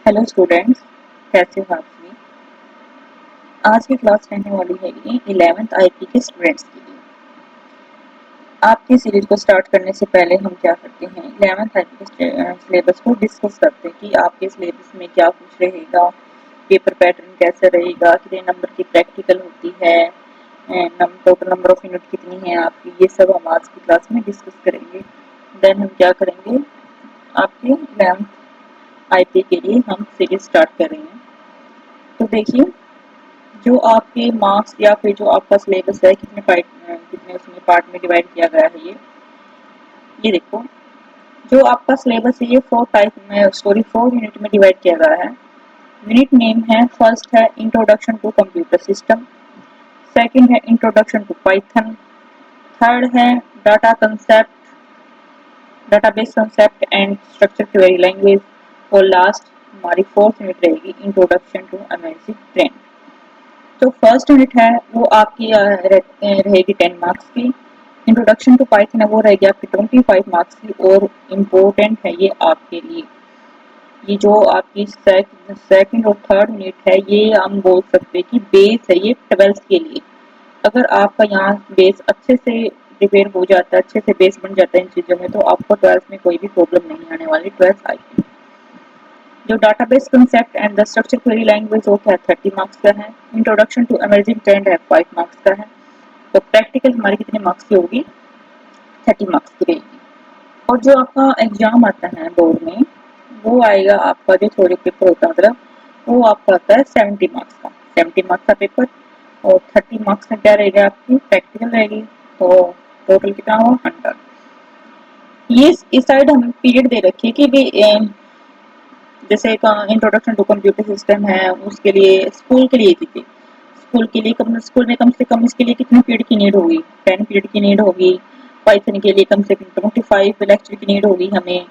Hello students, कैसे हो आप सभी। आज की क्लास रहने वाली है ये 11th आईपी के स्टूडेंट्स के लिए। आपकी सीरीज को स्टार्ट करने से पहले हम क्या करते हैं, 11th आईपी के सिलेबस को डिस्कस करते हैं कि आपके सिलेबस में क्या कुछ रहेगा, पेपर पैटर्न कैसा रहेगा, कितने नंबर की प्रैक्टिकल होती है, टोटल नंबर ऑफ यूनिट कितनी है आपकी, ये सब हम आज की क्लास में डिस्कस करेंगे। देन हम क्या करेंगे, आपके 11th आईपी के लिए हम सीरीज स्टार्ट करेंगे। तो देखिए, जो आपके मार्क्स या फिर जो आपका सिलेबस है कितने उसमें पार्ट में डिवाइड किया गया है, ये देखो। जो आपका सिलेबस है ये 4 यूनिट में डिवाइड किया गया है। यूनिट नेम है, फर्स्ट है introduction to computer system, second है इंट्रोडक्शन टू पाइथन, थर्ड है data concept, database concept and structure query language, और लास्ट हमारी फोर्थ यूनिट रहेगी इंट्रोडक्शन टू अमेजिंग ट्रेंड। तो फर्स्ट यूनिट है वो आपकी रहेगी 10 मार्क्स की। इंट्रोडक्शन टू पाइथन है वो रहेगी आपकी 25 मार्क्स की, और इम्पोर्टेंट है ये आपके लिए। ये जो आपकी सेकंड और थर्ड यूनिट है, ये हम बोल सकते हैं कि बेस है ये 12th के लिए। अगर आपका यहाँ बेस अच्छे से प्रिपेयर हो जाता है, अच्छे से बेस बन जाता है इन चीज़ों में, तो आपको 12th में कोई भी प्रॉब्लम नहीं आने वाली। 12th आई जो database concept and the structure query language वो क्या 30 मार्क्स का है। इंट्रोडक्शन टू अमेजिंग ट्रेंड है 5 मार्क्स का है। तो प्रैक्टिकल हमारी कितने मार्क्स की होगी, 30 मार्क्स की रहेगी। और जो आपका एग्जाम आता है बोर्ड में, वो आएगा आपका जो थ्योरी पेपर होता है, मतलब वो आपका आता है 70 मार्क्स का, 70 मार्क्स का पेपर। और 30 मार्क्स में क्या रहेगा, आपकी प्रैक्टिकल रहेगी। तो टोटल कितना हो 100। ये इस साइड हम पीरियड दे रखी है कि भी जैसे एक इंट्रोडक्शन टू कंप्यूटर सिस्टम है, उसके लिए स्कूल के लिए थी। स्कूल में कम से कम इसके लिए कितने पीरियड की नीड होगी, 10 पीरियड की नीड होगी। पाइथन के लिए कम से कम 25 लेक्चर की नीड होगी हमें,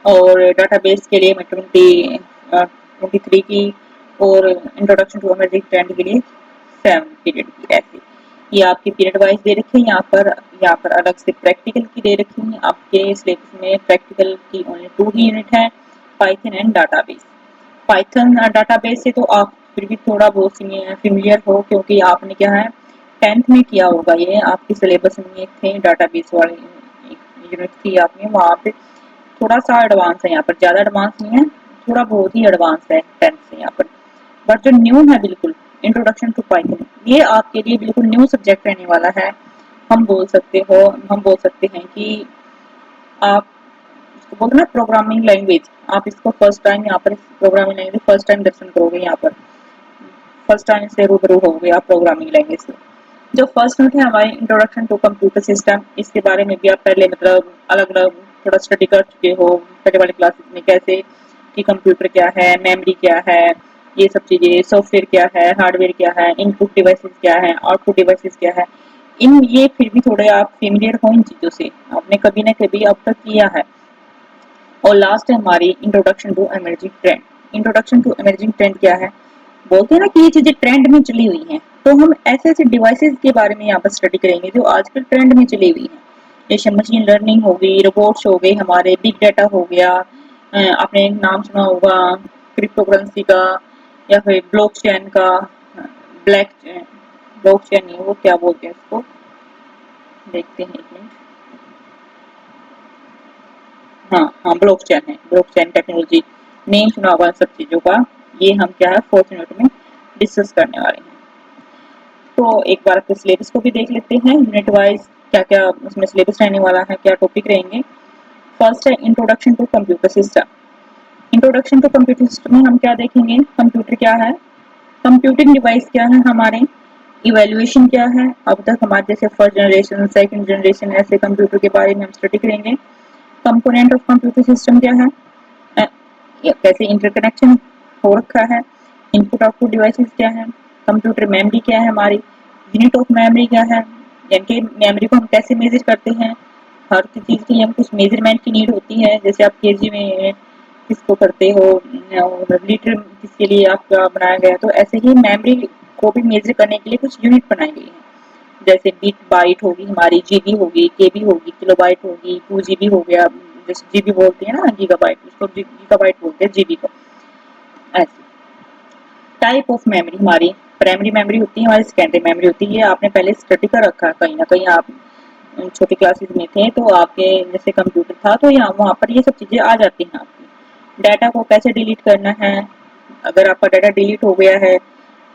और डाटाबेस के लिए 23 की, और इंट्रोडक्शन टू अमेजिंग ट्रेंड के लिए 7 पीरियड की। ऐसे ये आपकी पीरियड वाइज दे रखी है। यहाँ पर अलग से प्रैक्टिकल की दे रखी है। आपके सिलेबस में प्रैक्टिकल की ओनली 2 ही यूनिट है, Python and database. Python database से तो आप फिर भी थोड़ा बहुत फेमिलियर हो, क्योंकि आपने क्या है 10th में किया होगा। ये आपके सिलेबस में थे डाटाबेस वाली यूनिट थी आपने, वहाँ पे थोड़ा सा एडवांस है। यहाँ पर ज़्यादा एडवांस नहीं है, थोड़ा बहुत ही एडवांस है 10th से यहाँ पर। बट जो न्यू है बिल्कुल, इंट्रोडक्शन टू पाइथन, ये आपके लिए बिल्कुल न्यू सब्जेक्ट रहने वाला है। हम बोल सकते हैं कि आप इसको बोलते ना प्रोग्रामिंग लैंग्वेज, आप इसको फर्स्ट टाइम यहाँ पर प्रोग्रामिंग लैंग्वेज फर्स्ट टाइम दर्शन करोगे। यहाँ पर फर्स्ट टाइम से रूबरू हो गए आप प्रोग्रामिंग लैंग्वेज से। जो फर्स्ट यूनिट है हमारी इंट्रोडक्शन टू कंप्यूटर सिस्टम, इसके बारे में भी आप पहले मतलब अलग अलग थोड़ा स्टडी कर चुके हो पहले वाले क्लासेस में, कैसे कि कंप्यूटर क्या है, मेमोरी क्या है, ये सब चीज़ें, सॉफ्टवेयर क्या है, हार्डवेयर क्या है, इनपुट डिवाइसेस क्या है, आउटपुट डिवाइसेस क्या है। इन ये फिर भी थोड़े आप फेमिलियर हो इन चीज़ों से, आपने कभी ना कभी अब तक किया है। और लास्ट है हमारी introduction to emerging trend. Introduction to emerging trend क्या है, बोलते हैं ना कि ये चीजें ट्रेंड में चली हुई हैं, तो हम ऐसे ऐसे डिवाइसेस के बारे में यहाँ पर स्टडी करेंगे जो आजकल ट्रेंड में चली हुई हैं। जैसे मशीन लर्निंग हो गई, रोबोट्स हो गए, हमारे बिग डाटा हो गया, आपने एक नाम सुना होगा क्रिप्टो करेंसी का, या फिर ब्लॉकचेन का। ब्लैक ब्लॉकचेन नहीं, वो क्या बोलते हैं उसको, देखते हैं एक मिनट। हाँ हाँ, ब्लॉकचेन है, ब्लॉकचेन टेक्नोलॉजी, नेम सुना होगा सब चीज़ों का। ये हम क्या है 4th यूनिट में डिस्कस करने वाले हैं। तो एक बार आपके सिलेबस को भी देख लेते हैं यूनिट वाइज, क्या क्या उसमें सिलेबस रहने वाला है, क्या टॉपिक रहेंगे। फर्स्ट है introduction to computer system. Introduction to computer system में हम क्या देखेंगे, कंप्यूटर क्या है, कंप्यूटिंग डिवाइस क्या है हमारे, इवेल्युएशन क्या है, अब तक हमारे जैसे फर्स्ट जनरेशन सेकंड जनरेशन ऐसे कंप्यूटर के बारे में हम स्टडी करेंगे। कंपोनेंट ऑफ कंप्यूटर सिस्टम क्या है, कैसे इंटरकनेक्शन हो रखा है, इनपुट आउटपुट डिवाइसेस क्या है, कंप्यूटर मेमोरी क्या है हमारी, यूनिट ऑफ मेमोरी क्या है, यानी कि मेमोरी को हम कैसे मेजर करते हैं। हर चीज़ के लिए हम कुछ मेजरमेंट की नीड होती है, जैसे आप केजी में किसको करते हो, लीटर किसके लिए आपका बनाया गया, तो ऐसे ही मेमोरी को भी मेजर करने के लिए कुछ यूनिट बनाई गई है। जैसे बिट बाइट होगी हमारी, जीबी होगी, केबी होगी, किलोबाइट होगी, 2 जीबी हो गया, जैसे जीबी बोलते हैं ना गीगाबाइट, उसको गीगाबाइट बोलते हैं जीबी को। ऐसे टाइप ऑफ मेमोरी हमारी प्राइमरी मेमोरी होती है, हमारी सेकेंडरी मेमोरी होती है। ये आपने पहले स्टडी कर रखा है कहीं ना कहीं, आप छोटी क्लासेस में थे तो आपके जैसे कंप्यूटर था तो यहाँ वहाँ पर ये सब चीज़ें आ जाती हैं आपकी। डाटा को कैसे डिलीट करना है, अगर आपका डाटा डिलीट हो गया है,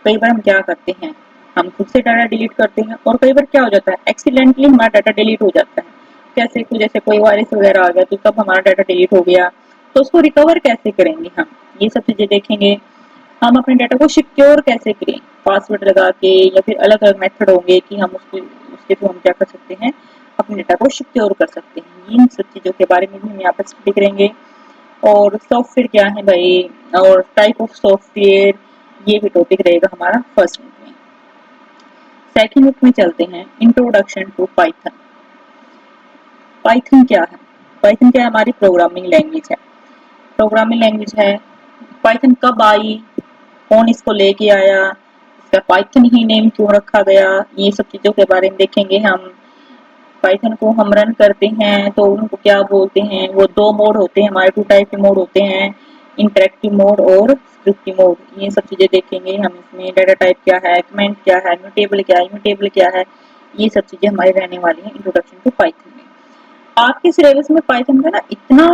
कई बार हम क्या करते हैं, हम खुद से डाटा डिलीट करते हैं और कई बार क्या हो जाता है एक्सीडेंटली हमारा डाटा डिलीट हो जाता है। कैसे जैसे कोई वायरस वगैरह आ गया तो तब हमारा डाटा डिलीट हो गया, तो उसको रिकवर कैसे करेंगे हम, ये सब चीज़ें देखेंगे। हम अपने डाटा को सिक्योर कैसे करें, पासवर्ड लगा के या फिर अलग अलग मेथड होंगे कि हम उसके थ्रू हम क्या कर सकते हैं, अपने डाटा को सिक्योर कर सकते हैं। इन सब चीज़ों के बारे में भी हम यहाँ पर स्टडी करेंगे। और सॉफ्टवेयर क्या है भाई, और टाइप ऑफ सॉफ्टवेयर, ये भी टॉपिक रहेगा हमारा फर्स्ट वीक में। सेकेंड वीक में चलते हैं इंट्रोडक्शन टू पाइथन। पाइथन क्या है, पाइथन क्या है, हमारी प्रोग्रामिंग लैंग्वेज है। प्रोग्रामिंग लैंग्वेज है। पाइथन कब आई, कौन इसको लेके आया, इसका पाइथन ही नेम क्यों रखा गया, ये सब चीज़ों के बारे में देखेंगे हम। पाइथन को हम रन करते हैं तो उनको क्या बोलते हैं, वो दो मोड होते हैं हमारे, टू टाइप के मोड होते हैं, इंटरेक्टिव मोड और स्क्रिप्टिव मोड। ये सब चीज़ें देखेंगे हम इसमें। डाटा टाइप क्या है, कमेंट क्या है, म्यूटेबल क्या है, इम्यूटेबल क्या है, ये सब चीज़ें हमारी रहने वाली हैं इंट्रोडक्शन टू पाइथन में। आपके सिलेबस में पाइथन का ना इतना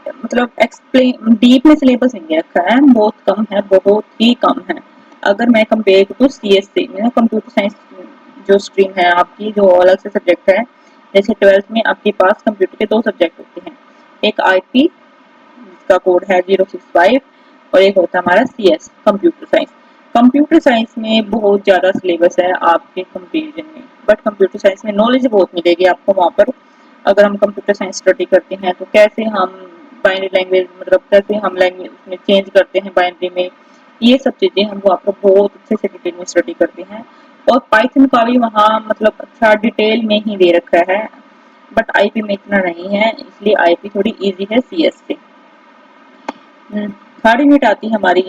मतलब एक्सप्लेन डीप में सिलेबस नहीं रखा है, बहुत कम है, बहुत ही कम है। अगर मैं कंपेयर करूँ सीएस से, कंप्यूटर साइंस जो स्ट्रीम है आपकी, जो अलग से सब्जेक्ट है, जैसे 12th में आपके पास कंप्यूटर के दो सब्जेक्ट होते हैं, एक आईपी जिसका कोड है 065 और एक होता है हमारा CS computer science. Computer science में बहुत ज़्यादा सिलेबस है आपके कंपेरिजन में, बट कंप्यूटर साइंस में नॉलेज बहुत मिलेगी आपको वहाँ पर। अगर हम कंप्यूटर साइंस स्टडी करते हैं तो कैसे हम बाइनरी लैंग्वेज मतलब कैसे हम लैंग्वेज उसमें चेंज करते हैं बाइनरी में, ये सब चीज़ें हम वहाँ पर बहुत अच्छे से डिटेल में स्टडी करते हैं। और पाइथन का भी वहाँ मतलब अच्छा डिटेल में ही दे रखा है, बट आईपी में इतना नहीं है, इसलिए आईपी थोड़ी इजी है सीएस से। थर्ड यूनिट आती है हमारी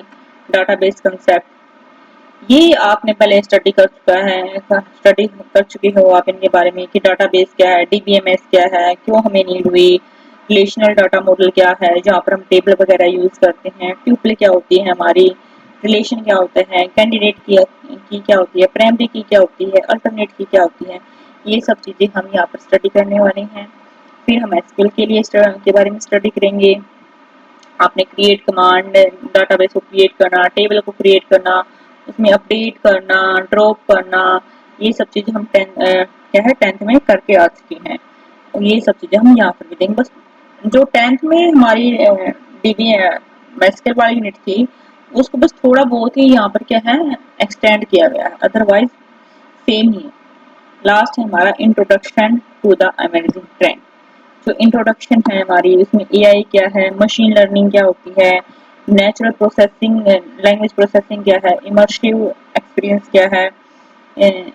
डाटाबेस कंसेप्ट। ये आपने पहले स्टडी कर चुका है, स्टडी कर चुके हो आप इनके बारे में कि डाटाबेस क्या है, डीबीएमएस क्या है, क्यों हमें नीड हुई, रिलेशनल डाटा मॉडल क्या है जहाँ पर हम टेबल वगैरह यूज करते हैं, ट्यूपल क्या होती है हमारी, रिलेशन क्या होता है, कैंडिडेट की क्या होती है, प्राइमरी की क्या होती है, अल्टरनेट की क्या होती है, ये सब चीज़ें हम यहाँ पर स्टडी करने वाले हैं। फिर हम एसक्यूएल के लिए के बारे में स्टडी करेंगे। आपने क्रिएट कमांड, डाटाबेस को क्रिएट करना, टेबल को क्रिएट करना, उसमें अपडेट करना, ड्रॉप करना, ये सब चीज़ें हम क्या है 10th में करके आ चुकी हैं। और ये सब चीज़ें हम यहाँ पर भी देंगे। बस जो 10th में हमारी डीबी मैस्कल वाली यूनिट थी उसको बस थोड़ा बहुत ही यहाँ पर क्या है एक्सटेंड किया गया है, अदरवाइज सेम ही है। लास्ट है हमारा introduction to the amazing trend. जो इंट्रोडक्शन है हमारी, इसमें एआई क्या है, मशीन लर्निंग क्या होती है, नेचुरल प्रोसेसिंग लैंग्वेज प्रोसेसिंग क्या है, इमर्सिव एक्सपीरियंस क्या है,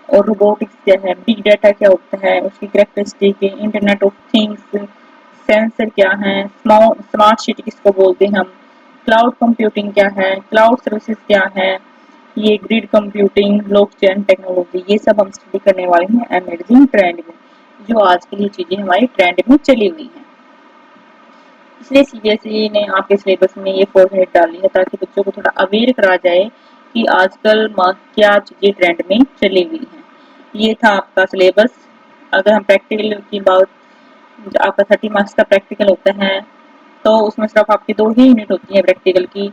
और रोबोटिक्स क्या है, बिग डाटा क्या होता है, उसकी characteristic, internet of things, sensor क्या है, स्मार्ट सिटी किसको बोलते हैं हम, क्लाउड कंप्यूटिंग क्या है, क्लाउड सर्विसेज क्या है, ये ग्रिड कंप्यूटिंग, ब्लॉकचेन टेक्नोलॉजी, ये सब हम स्टडी करने वाले हैं अमेजिंग ट्रेंड में, जो आजकल ये चीज़ें हमारी ट्रेंड में चली हुई हैं। इसलिए सीबीएसई ने आपके सिलेबस में ये 4 यूनिट डाली है ताकि बच्चों को थोड़ा अवेयर करा जाए कि आजकल क्या चीज़ें ट्रेंड में चली हुई हैं। ये था आपका सिलेबस। अगर हम प्रैक्टिकल की बात, आपका 30 मार्क्स का प्रैक्टिकल होता है तो उसमें सिर्फ आपकी 2 ही यूनिट होती है प्रैक्टिकल की,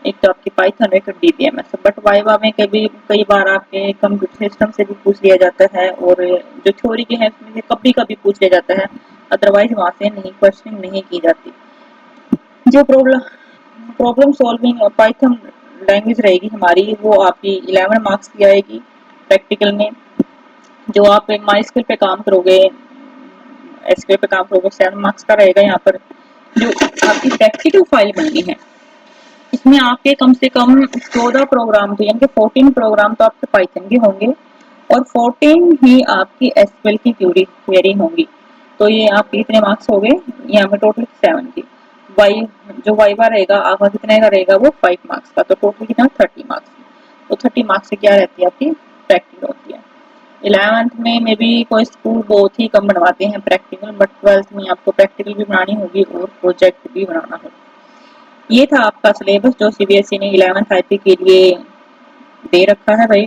एक तो आपकी पाइथन एक डीबीएमएस। बट वाइवा में कई बार आपके कंप्यूटर सिस्टम से भी पूछ लिया जाता है और जो थ्योरी के हैं उसमें से कभी कभी पूछ लिया जाता है, अदरवाइज वहाँ से नहीं क्वेश्चन नहीं की जाती। जो प्रॉब्लम सॉल्विंग पाइथन लैंग्वेज रहेगी हमारी, वो आपकी 11 मार्क्स की आएगी प्रैक्टिकल में। जो आप माई पे काम करोगे, एसक्यूएल पे काम करोगे, 7 मार्क्स का रहेगा। यहाँ पर जो आपकी प्रैक्टिकल फाइल बननी है इसमें आपके कम से कम 14 प्रोग्राम, तो यानी कि 14 प्रोग्राम तो आपके पाइथन के होंगे और 14 ही आपकी एसक्यूएल की क्वेरी होंगी। तो ये आपके कितने मार्क्स हो गए, यहाँ पे टोटल 7 की। वाई जो वाइवा रहेगा आपका कितने का रहेगा, वो 5 मार्क्स का, तो टोटल कितना 30 मार्क्स। तो 30 मार्क्स से क्या रहती है आपकी प्रैक्टिकल होती है। 11th में मे बी कोई स्कूल बहुत ही कम बनवाते हैं प्रैक्टिकल, बट 12th में आपको प्रैक्टिकल भी बनानी होगी और प्रोजेक्ट भी बनाना होगा। ये था आपका सिलेबस जो सीबीएसई ने 11th आईपी के लिए दे रखा है भाई।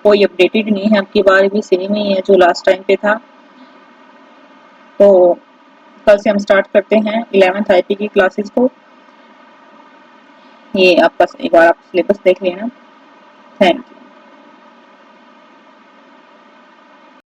कोई अपडेटेड नहीं है, अब की बार भी सेम ही है जो लास्ट टाइम पे था। तो कल से हम स्टार्ट करते हैं 11th आईपी की क्लासेस को। ये आपका एक बार आप सिलेबस देख लेना। Thank you.